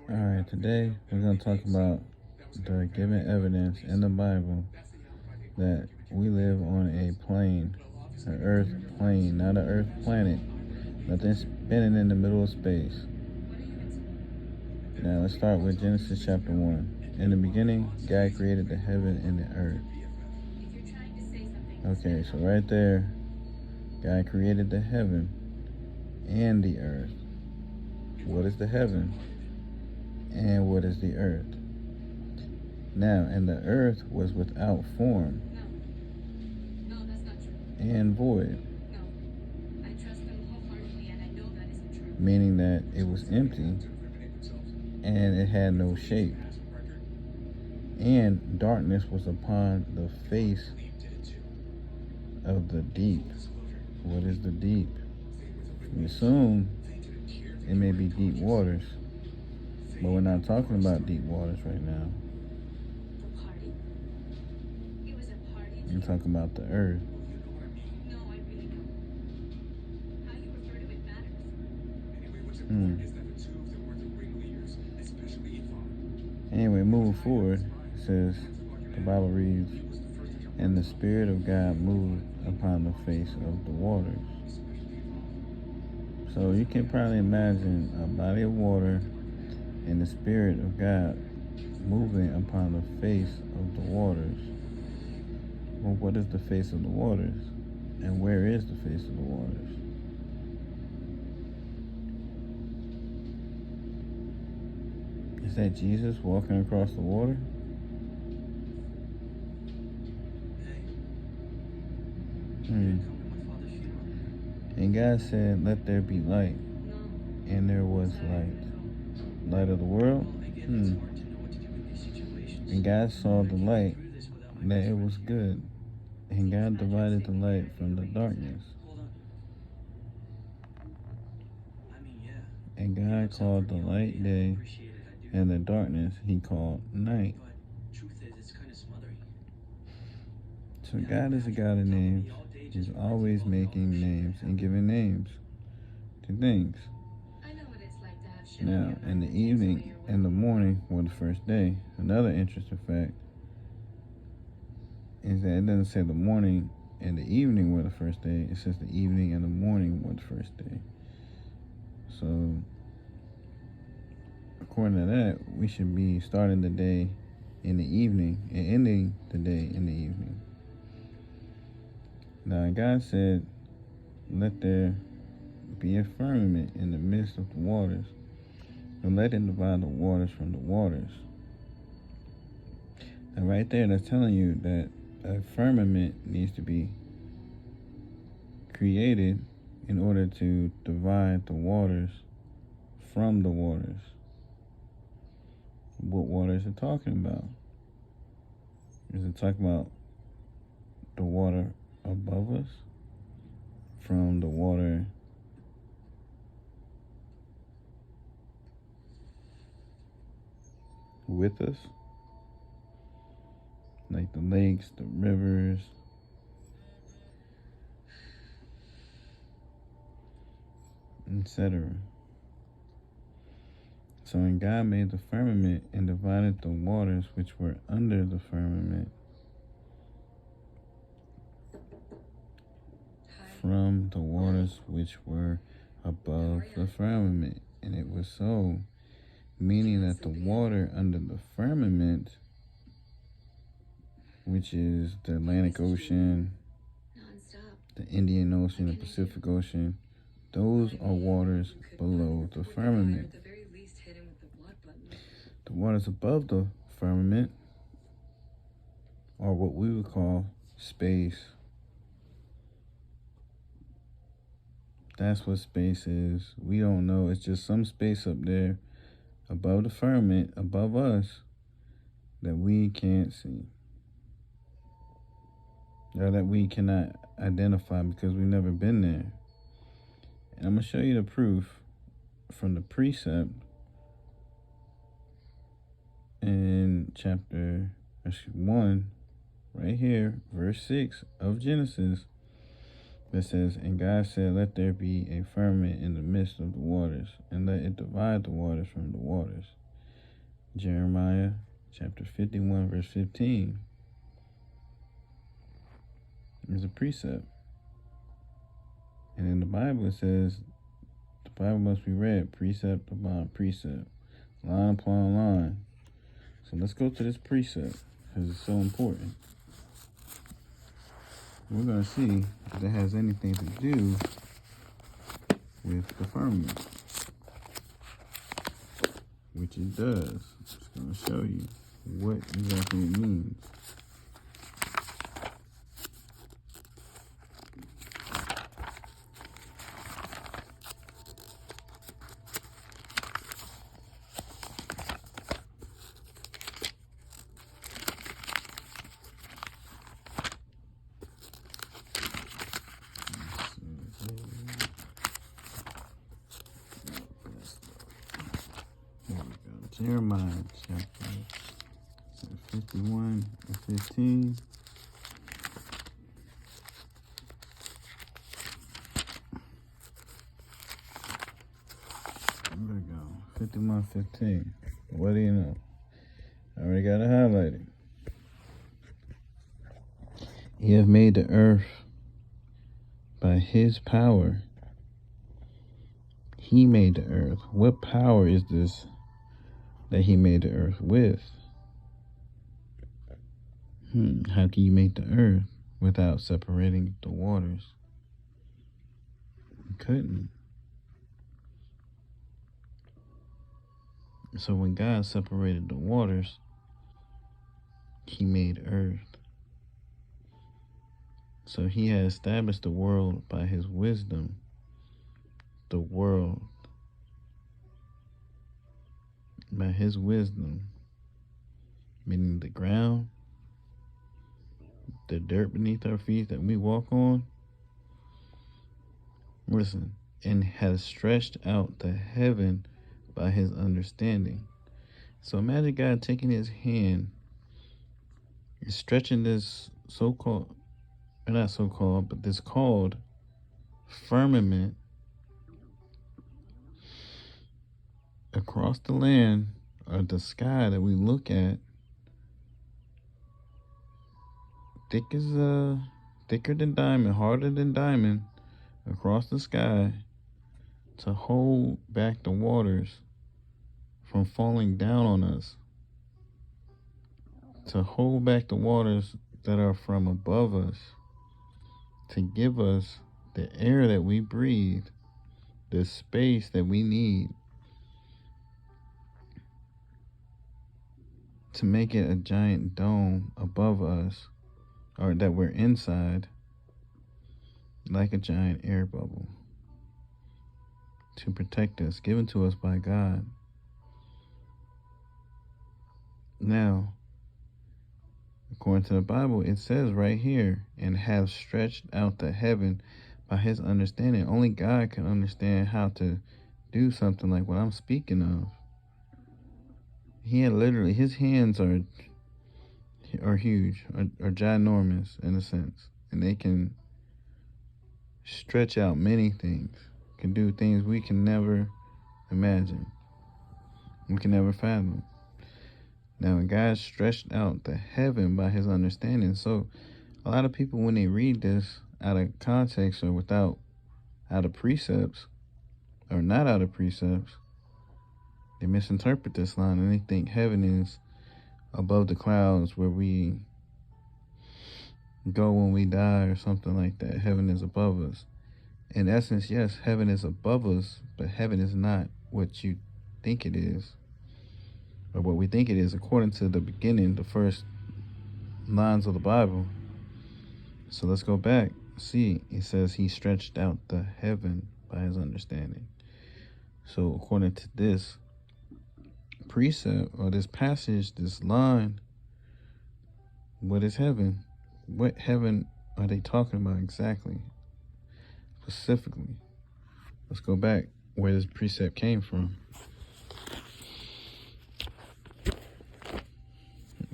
Alright, today we're going to talk about the given evidence in the Bible that we live on a plane, an earth plane, not an earth planet. Nothing spinning in the middle of space. Now let's start with Genesis chapter 1. In the beginning, God created the heaven and the earth. Okay, so right there, God created the heaven and the earth. What is the heaven? And what is the earth? Now, and the earth was without form and void, meaning that it was empty and it had no shape. And darkness was upon the face of the deep. What is the deep? We assume it may be deep waters, but we're not talking about deep waters right now. We're talking about the earth. Anyway, moving forward, it says, the Bible reads, and the Spirit of God moved upon the face of the waters. So you can probably imagine a body of water and the Spirit of God moving upon the face of the waters. Well, what is the face of the waters? And where is the face of the waters? Is that Jesus walking across the water? And God said, let there be light. And there was light. Light of the world? And God saw the light, that it was good. And God divided the light from the darkness. And God called the light day, and the darkness he called night. So God is a God of names. He's always making names and giving names to things. Now, in the evening and the morning were the first day. Another interesting fact is that it doesn't say the morning and the evening were the first day. It says the evening and the morning were the first day. So, according to that, we should be starting the day in the evening and ending the day in the evening. Now, God said, let there be a firmament in the midst of the waters, and let it divide the waters from the waters. And right there, that's telling you that a firmament needs to be created in order to divide the waters from the waters. What water is it talking about? Is it talking about the water above us from the water with us? Like the lakes, the rivers, etc. So when God made the firmament and divided the waters which were under the firmament from the waters which were above the firmament, and it was so, meaning that the water under the firmament, which is the Atlantic Ocean, the Indian Ocean, the Pacific Ocean, those are waters below the firmament. The waters above the firmament are what we would call space. That's what space is. We don't know. It's just some space up there above the firmament, above us, that we can't see, or that we cannot identify because we've never been there. And I'm going to show you the proof from the precept in chapter 1, right here, verse 6 of Genesis. It says, and God said, let there be a firmament in the midst of the waters, and let it divide the waters from the waters. Jeremiah chapter 51, verse 15 is a precept. And in the Bible it says, the Bible must be read precept upon precept, line upon line. So let's go to this precept because it's so important. We're going to see if it has anything to do with the firmament, which it does. It's going to show you what exactly it means. Jeremiah chapter 51 and 15. There we go. 51:15. What do you know? I already got it highlighted. He hath made the earth by his power. He made the earth. What power is this that he made the earth with? How can you make the earth without separating the waters? You couldn't. So when God separated the waters, he made earth. So he had established the world by his wisdom. The world by his wisdom, meaning the ground, the dirt beneath our feet that we walk on. Listen, and has stretched out the heaven by his understanding. So imagine God taking his hand and stretching this so-called, or not so-called, but this called firmament across the land or the sky that we look at, thicker than diamond, harder than diamond, across the sky to hold back the waters from falling down on us, to hold back the waters that are from above us, to give us the air that we breathe, the space that we need, to make it a giant dome above us, or that we're inside, like a giant air bubble, to protect us, given to us by God. Now, according to the Bible, it says right here, and have stretched out the heaven by his understanding. Only God can understand how to do something like what I'm speaking of. He had literally, his hands are huge, are ginormous in a sense, and they can stretch out many things, can do things we can never imagine, we can never fathom. Now, God stretched out the heaven by his understanding. So a lot of people, when they read this out of context or out of precepts, or not out of precepts, they misinterpret this line and they think heaven is above the clouds where we go when we die or something like that. Heaven is above us. In essence, yes, heaven is above us, but heaven is not what you think it is, or what we think it is, according to the beginning, the first lines of the Bible. So let's go back. See, it says he stretched out the heaven by his understanding. So according to this precept or this passage, this line, what is heaven? What heaven are they talking about exactly? Specifically, let's go back where this precept came from.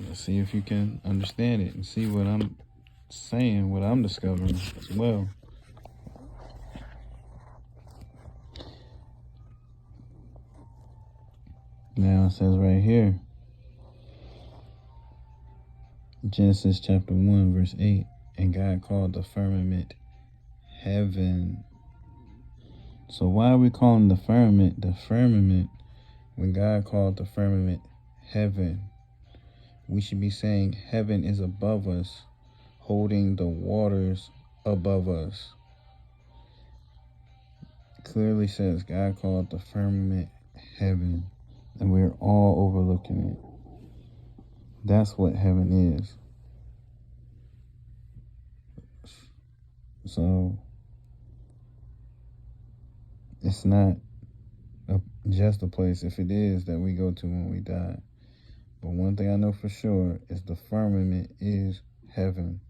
Let's see if you can understand it and see what I'm saying, what I'm discovering as well. Now it says right here, Genesis chapter 1, verse 8, and God called the firmament heaven. So why are we calling the firmament when God called the firmament heaven? We should be saying heaven is above us, holding the waters above us. Clearly says God called the firmament heaven, and we're all overlooking it. That's what heaven is. So it's not just a place, if it is, that we go to when we die. But one thing I know for sure is the firmament is heaven.